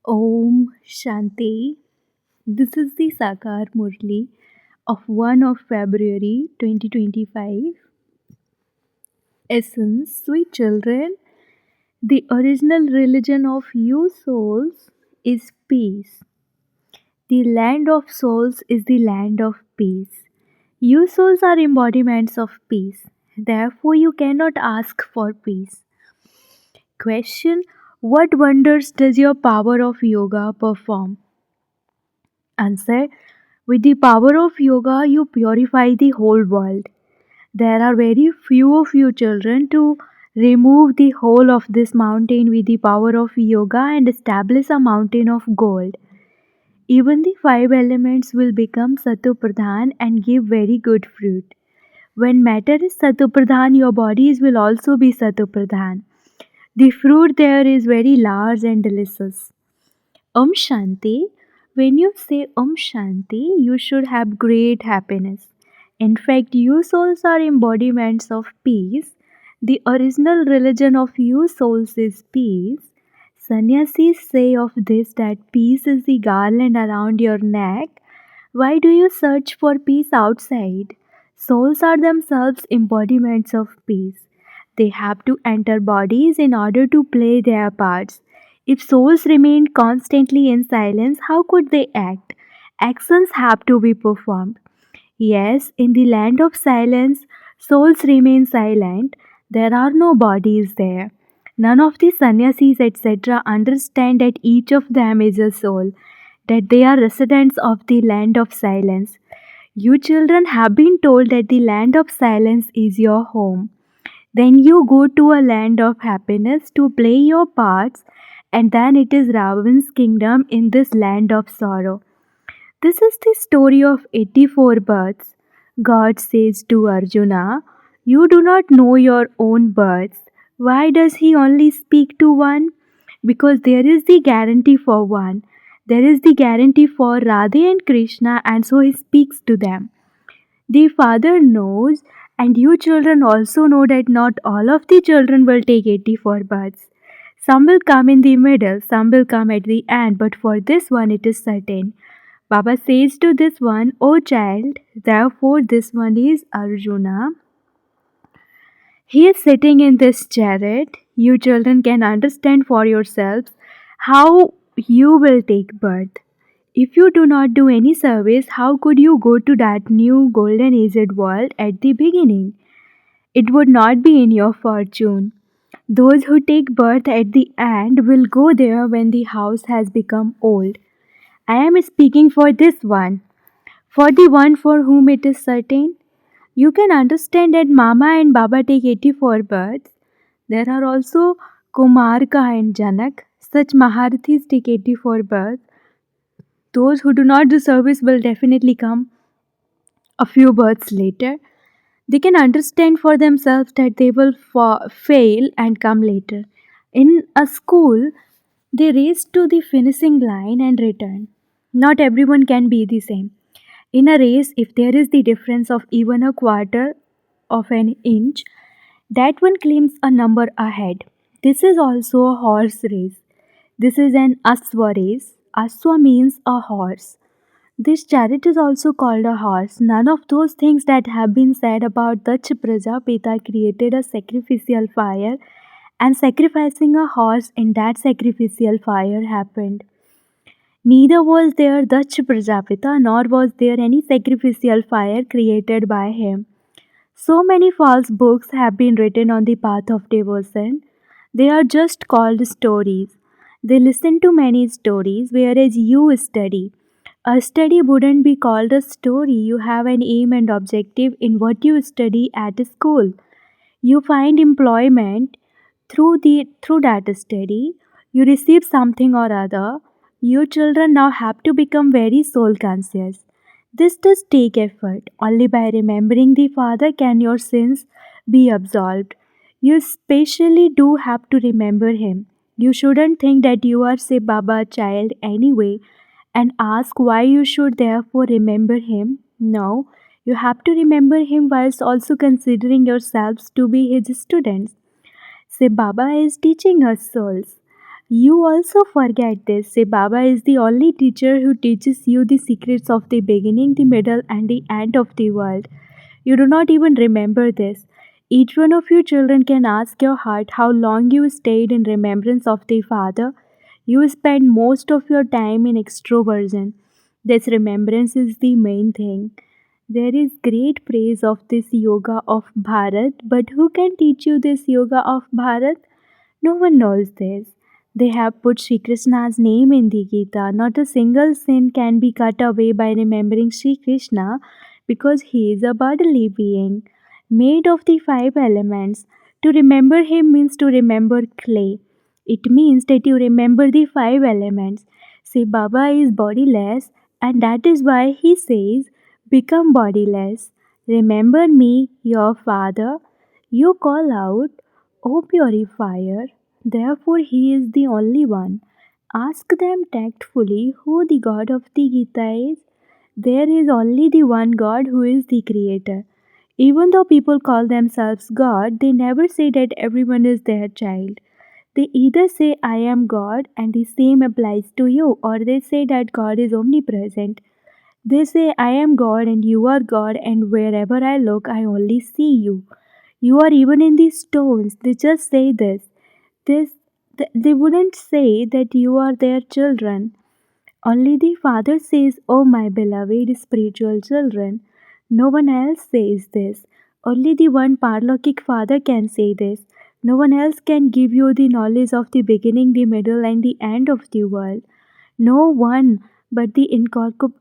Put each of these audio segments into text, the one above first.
Om Shanti. This is the Sakar Murli of 1 of February 2025. Essence, sweet children, the original religion of you souls is peace. The land of souls is the land of peace. You souls are embodiments of peace. Therefore, you cannot ask for peace. Question: what wonders does your power of yoga perform? Answer: with the power of yoga, you purify the whole world. There are very few of you children to remove the whole of this mountain with the power of yoga and establish a mountain of gold. Even the five elements will become Satupradhan and give very good fruit. When matter is Satupradhan, your bodies will also be Satupradhan. The fruit there is very large and delicious. Om Shanti. When you say Om Shanti, you should have great happiness. In fact, you souls are embodiments of peace. The original religion of you souls is peace. Sannyasis say of this that peace is the garland around your neck. Why do you search for peace outside? Souls are themselves embodiments of peace. They have to enter bodies in order to play their parts. If souls remained constantly in silence, how could they act? Actions have to be performed. Yes, in the land of silence, souls remain silent. There are no bodies there. None of the sannyasis, etc., understand that each of them is a soul, that they are residents of the land of silence. You children have been told that the land of silence is your home. Then you go to a land of happiness to play your parts, and then it is Ravan's kingdom in this land of sorrow. This is the story of 84 births. God says to Arjuna, you do not know your own births. Why does he only speak to one? Because there is the guarantee for one. There is the guarantee for Radhe and Krishna, and so he speaks to them. The father knows, and you children also know that not all of the children will take 84 births. Some will come in the middle, some will come at the end, but for this one it is certain. Baba says to this one, O child, therefore this one is Arjuna. He is sitting in this chariot. You children can understand for yourselves how you will take birth. If you do not do any service, how could you go to that new golden aged world at the beginning? It would not be in your fortune. Those who take birth at the end will go there when the house has become old. I am speaking for this one. For the one for whom it is certain, you can understand that Mama and Baba take 84 births. There are also Kumarka and Janak. Such Maharathis take 84 births. Those who do not do service will definitely come a few births later. They can understand for themselves that they will fail and come later. In a school, they race to the finishing line and return. Not everyone can be the same. In a race, if there is the difference of even a quarter of an inch, that one claims a number ahead. This is also a horse race. This is an Aswa race. Aswa means a horse. This chariot is also called a horse. None of those things that have been said about Dach Prajapita created a sacrificial fire, and sacrificing a horse in that sacrificial fire happened. Neither was there Dach Prajapita nor was there any sacrificial fire created by him. So many false books have been written on the path of devotion. They are just called stories. They listen to many stories, whereas you study. A study wouldn't be called a story. You have an aim and objective in what you study at school. You find employment through that study. You receive something or other. You children now have to become very soul conscious. This does take effort. Only by remembering the Father can your sins be absolved. You specially do have to remember Him. You shouldn't think that you are, say, Baba child anyway and ask why you should therefore remember Him. No, you have to remember Him whilst also considering yourselves to be His students. Say, Baba is teaching us souls. You also forget this. Say Baba is the only teacher who teaches you the secrets of the beginning, the middle, and the end of the world. You do not even remember this. Each one of you children can ask your heart how long you stayed in remembrance of the Father. You spend most of your time in extroversion. This remembrance is the main thing. There is great praise of this yoga of Bharat, but who can teach you this yoga of Bharat? No one knows this. They have put Sri Krishna's name in the Gita. Not a single sin can be cut away by remembering Sri Krishna because he is a bodily being made of the five elements. To remember him means to remember clay. It means that you remember the five elements. Say Baba is bodiless, and that is why he says, become bodiless. Remember me, your father. You call out, O purifier, therefore he is the only one. Ask them tactfully who the God of the Gita is. There is only the one God who is the creator. Even though people call themselves God, they never say that everyone is their child. They either say, I am God, and the same applies to you, or they say that God is omnipresent. They say, I am God, and you are God, and wherever I look, I only see you. You are even in these stones. They just say this. They wouldn't say that you are their children. Only the Father says, Oh, my beloved spiritual children. No one else says this. Only the one Parlokik Father can say this. No one else can give you the knowledge of the beginning, the middle, and the end of the world. No one but the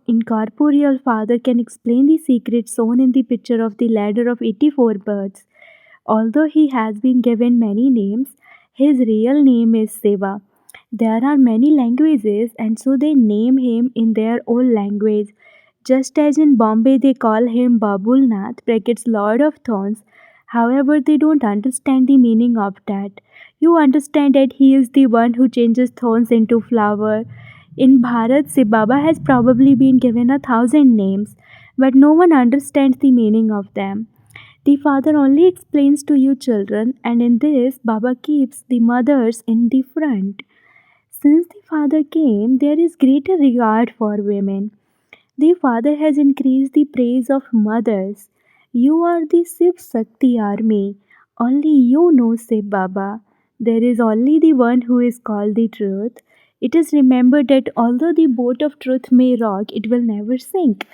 incorporeal Father can explain the secret shown in the picture of the ladder of 84 birds. Although he has been given many names, his real name is Siva. There are many languages, and so they name him in their own language. Just as in Bombay they call him Babulnath, brackets Lord of Thorns. However, they don't understand the meaning of that. You understand that he is the one who changes thorns into flower. In Bharat, Shiv Baba has probably been given 1,000 names, but no one understands the meaning of them. The father only explains to you children, and in this, Baba keeps the mothers in the front. Since the father came, there is greater regard for women. The Father has increased the praise of mothers. You are the Shiv Shakti army. Only you know Shiv Baba. There is only the one who is called the truth. It is remembered that although the boat of truth may rock, it will never sink.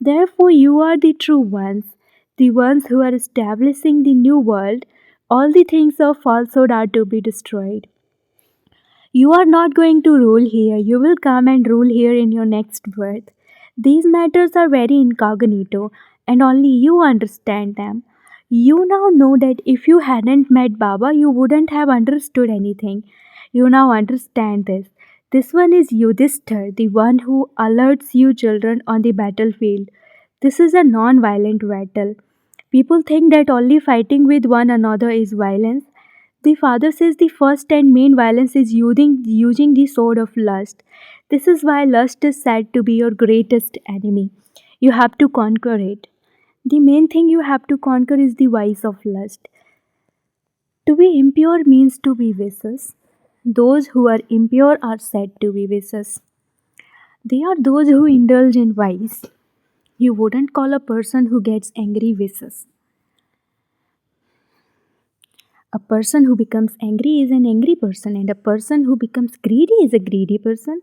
Therefore, you are the true ones, the ones who are establishing the new world. All the things of falsehood are to be destroyed. You are not going to rule here. You will come and rule here in your next birth. These matters are very incognito, and only you understand them. You now know that if you hadn't met Baba, you wouldn't have understood anything. You now understand this. This one is Yudhishthir, the one who alerts you children on the battlefield. This is a non violent battle. People think that only fighting with one another is violence. The father says the first and main violence is using the sword of lust. This is why lust is said to be your greatest enemy. You have to conquer it. The main thing you have to conquer is the vice of lust. To be impure means to be vicious. Those who are impure are said to be vicious. They are those who indulge in vice. You wouldn't call a person who gets angry vicious. A person who becomes angry is an angry person, and a person who becomes greedy is a greedy person.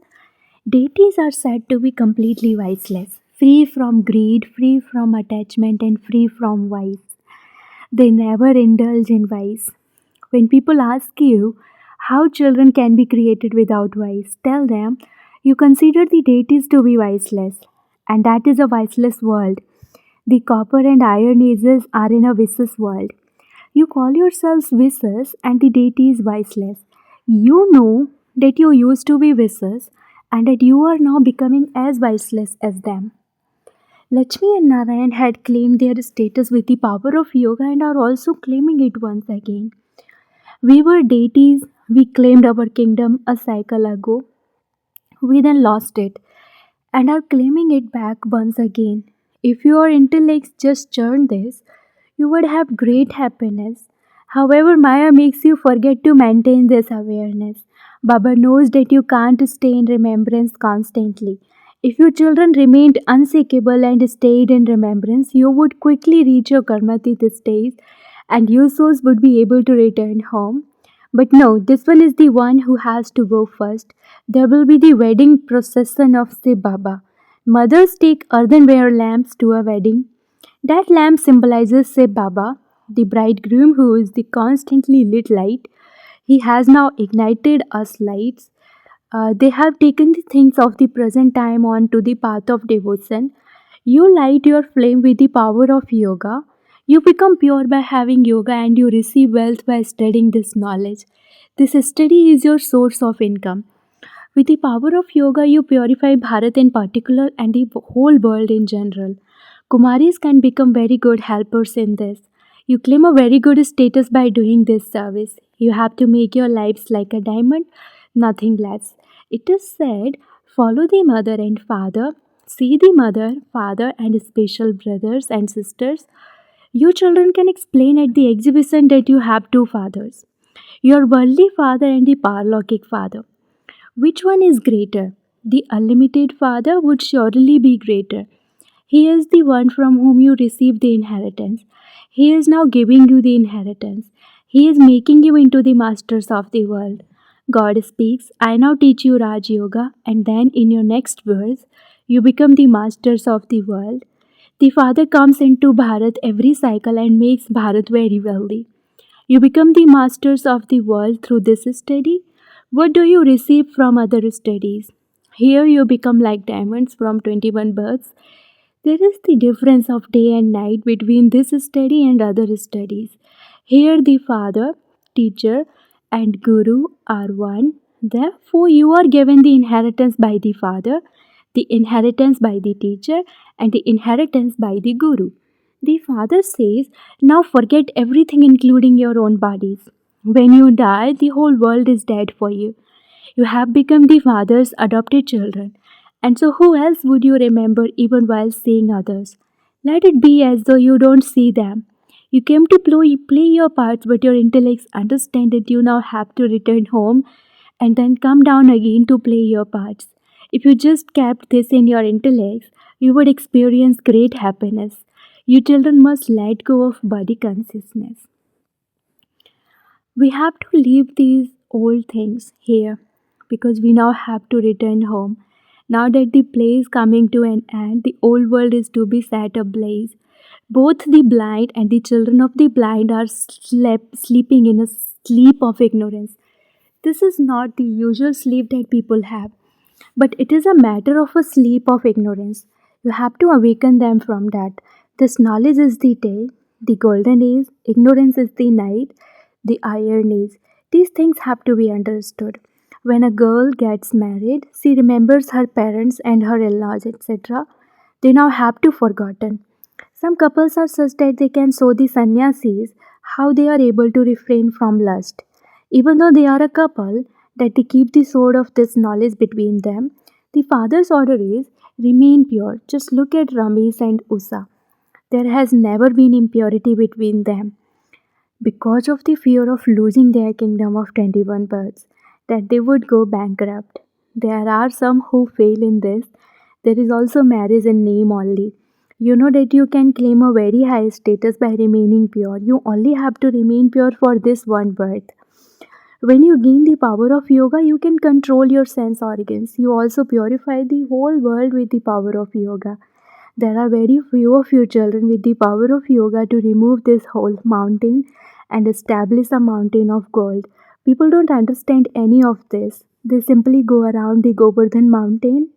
Deities are said to be completely viceless, free from greed, free from attachment, and free from vice. They never indulge in vice. When people ask you how children can be created without vice, tell them you consider the deities to be viceless, and that is a viceless world. The copper and iron ages are in a vicious world. You call yourselves vicious and the deity is viceless. You know that you used to be vicious and that you are now becoming as viceless as them. Lakshmi and Narayan had claimed their status with the power of yoga and are also claiming it once again. We were deities, we claimed our kingdom a cycle ago. We then lost it and are claiming it back once again. If your intellects just churned this, you would have great happiness. However, Maya makes you forget to maintain this awareness. Baba knows that you can't stay in remembrance constantly. If your children remained unshakable and stayed in remembrance, you would quickly reach your karmatit stage and your souls would be able to return home. But no, this one is the one who has to go first. There will be the wedding procession of Shiv Baba. Mothers take earthenware lamps to a wedding. That lamp symbolizes Shiv Baba, the bridegroom who is the constantly lit light. He has now ignited us lights. They have taken the things of the present time on to the path of devotion. You light your flame with the power of yoga. You become pure by having yoga and you receive wealth by studying this knowledge. This study is your source of income. With the power of yoga, you purify Bharat in particular and the whole world in general. Kumaris can become very good helpers in this. You claim a very good status by doing this service. You have to make your lives like a diamond, nothing less. It is said, follow the mother and father, see the mother, father, and special brothers and sisters. You children can explain at the exhibition that you have two fathers, your worldly father and the paralaukic father. Which one is greater? The unlimited Father would surely be greater. He is the one from whom you receive the inheritance. He is now giving you the inheritance. He is making you into the masters of the world. God speaks, I now teach you Raj Yoga, and then in your next verse, you become the masters of the world. The Father comes into Bharat every cycle and makes Bharat very wealthy. You become the masters of the world through this study. What do you receive from other studies? Here you become like diamonds from 21 births. There is the difference of day and night between this study and other studies. Here the Father, Teacher, and Guru are one. Therefore, you are given the inheritance by the Father, the inheritance by the Teacher, and the inheritance by the Guru. The Father says, now forget everything, including your own bodies. When you die, the whole world is dead for you. You have become the Father's adopted children. And so, who else would you remember even while seeing others? Let it be as though you don't see them. You came to play your parts, but your intellects understand that you now have to return home and then come down again to play your parts. If you just kept this in your intellects, you would experience great happiness. You children must let go of body consciousness. We have to leave these old things here because we now have to return home. Now that the play is coming to an end, the old world is to be set ablaze. Both the blind and the children of the blind are sleeping in a sleep of ignorance. This is not the usual sleep that people have, but it is a matter of a sleep of ignorance. You have to awaken them from that. This knowledge is the day, the golden age, ignorance is the night, the iron age. These things have to be understood. When a girl gets married, she remembers her parents and her in laws, etc. They now have to forgotten. Some couples are such that they can show the sannyasis how they are able to refrain from lust. Even though they are a couple, that they keep the sword of this knowledge between them, the father's order is remain pure. Just look at Ramesh and Usa. There has never been impurity between them because of the fear of losing their kingdom of 21 births, that they would go bankrupt. There are some who fail in this. There is also marriage in name only. You know that you can claim a very high status by remaining pure. You only have to remain pure for this one birth. When you gain the power of yoga, you can control your sense organs. You also purify the whole world with the power of yoga. There are very few of you children with the power of yoga to remove this whole mountain and establish a mountain of gold. People don't understand any of this. They simply go around the Govardhan mountain.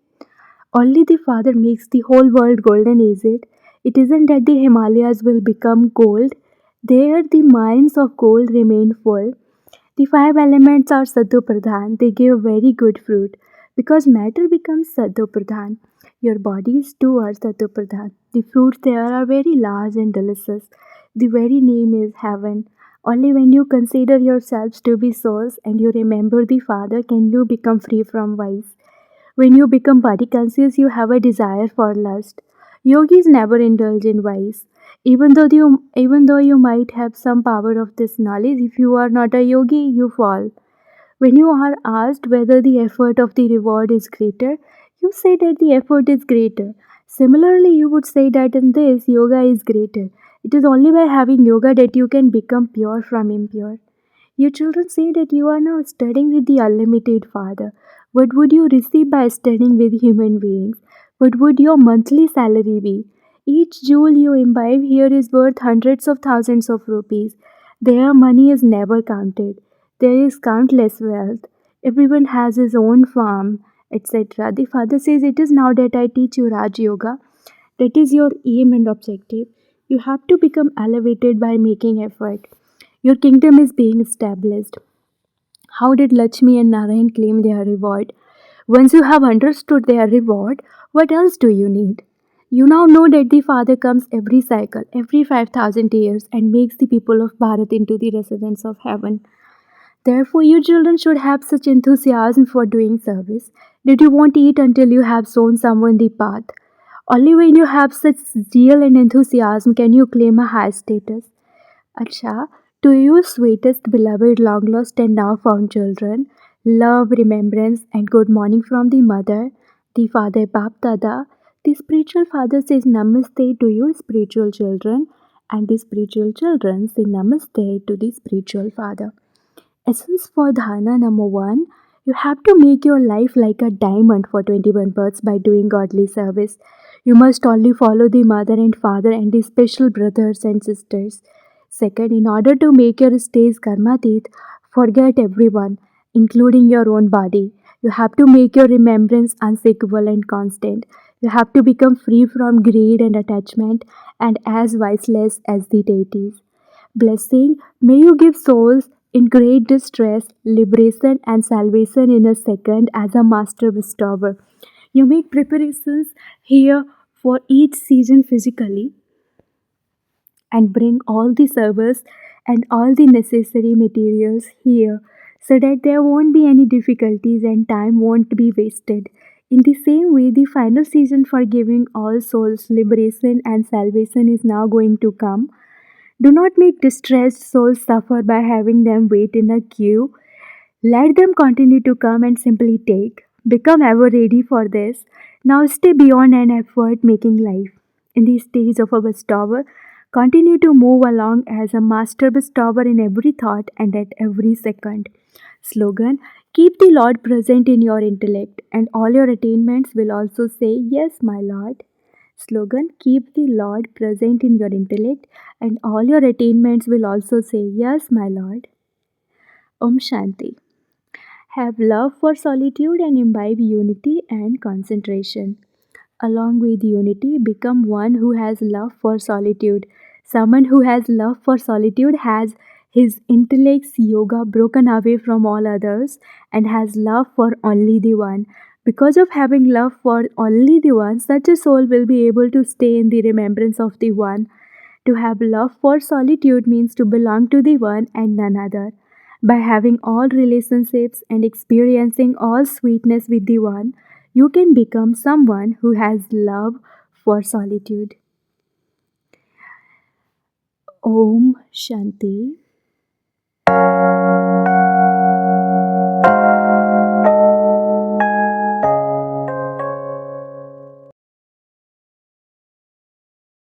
Only the Father makes the whole world golden, is it? It isn't that the Himalayas will become gold. There the mines of gold remain full. The five elements are Sadhu Pradhan. They give very good fruit because matter becomes Sadhu Pradhan. Your bodies too are Sadhu Pradhan. The fruits there are very large and delicious. The very name is heaven. Only when you consider yourselves to be souls and you remember the Father can you become free from vice. When you become body conscious, you have a desire for lust. Yogis never indulge in vice. Even though you might have some power of this knowledge, if you are not a yogi, you fall. When you are asked whether the effort of the reward is greater, you say that the effort is greater. Similarly, you would say that in this, yoga is greater. It is only by having yoga that you can become pure from impure. Your children say that you are now studying with the unlimited Father. What would you receive by studying with human beings? What would your monthly salary be? Each jewel you imbibe here is worth hundreds of thousands of rupees. Their money is never counted. There is countless wealth. Everyone has his own farm, etc. The Father says, it is now that I teach you Raj Yoga. That is your aim and objective. You have to become elevated by making effort. Your kingdom is being established. How did Lakshmi and Narayan claim their reward? Once you have understood their reward, what else do you need? You now know that the Father comes every cycle, every 5,000 years, and makes the people of Bharat into the residents of heaven. Therefore, you children should have such enthusiasm for doing service that you won't eat until you have shown someone the path. Only when you have such zeal and enthusiasm can you claim a high status. Acha, to you, sweetest, beloved, long lost, and now found children, love, remembrance, and good morning from the mother, the father, Bap Dada. The spiritual father says Namaste to you, spiritual children, and the spiritual children say Namaste to the spiritual father. Essence for dharana number one, you have to make your life like a diamond for 21 births by doing godly service. You must only follow the mother and father and the special brothers and sisters. Second, in order to make your stage karmatit, forget everyone, including your own body. You have to make your remembrance unshakable and constant. You have to become free from greed and attachment and as viceless as the deities. Blessing, may you give souls in great distress, liberation, and salvation in a second as a master bestower. You make preparations here for each season physically and bring all the servers and all the necessary materials here so that there won't be any difficulties and time won't be wasted. In the same way, the final season for giving all souls liberation and salvation is now going to come. Do not make distressed souls suffer by having them wait in a queue. Let them continue to come and simply take. Become ever ready for this. Now stay beyond an effort making life. In the stage of a bestower, continue to move along as a master bestower in every thought and at every second. Slogan, keep the Lord present in your intellect, and all your attainments will also say, Yes, my Lord. Slogan, keep the Lord present in your intellect, and all your attainments will also say, Yes, my Lord. Om Shanti. Have love for solitude and imbibe unity and concentration. Along with unity, become one who has love for solitude. Someone who has love for solitude has his intellect's yoga broken away from all others and has love for only the one. Because of having love for only the one, such a soul will be able to stay in the remembrance of the one. To have love for solitude means to belong to the one and none other. By having all relationships and experiencing all sweetness with the one, you can become someone who has love for solitude. Om Shanti.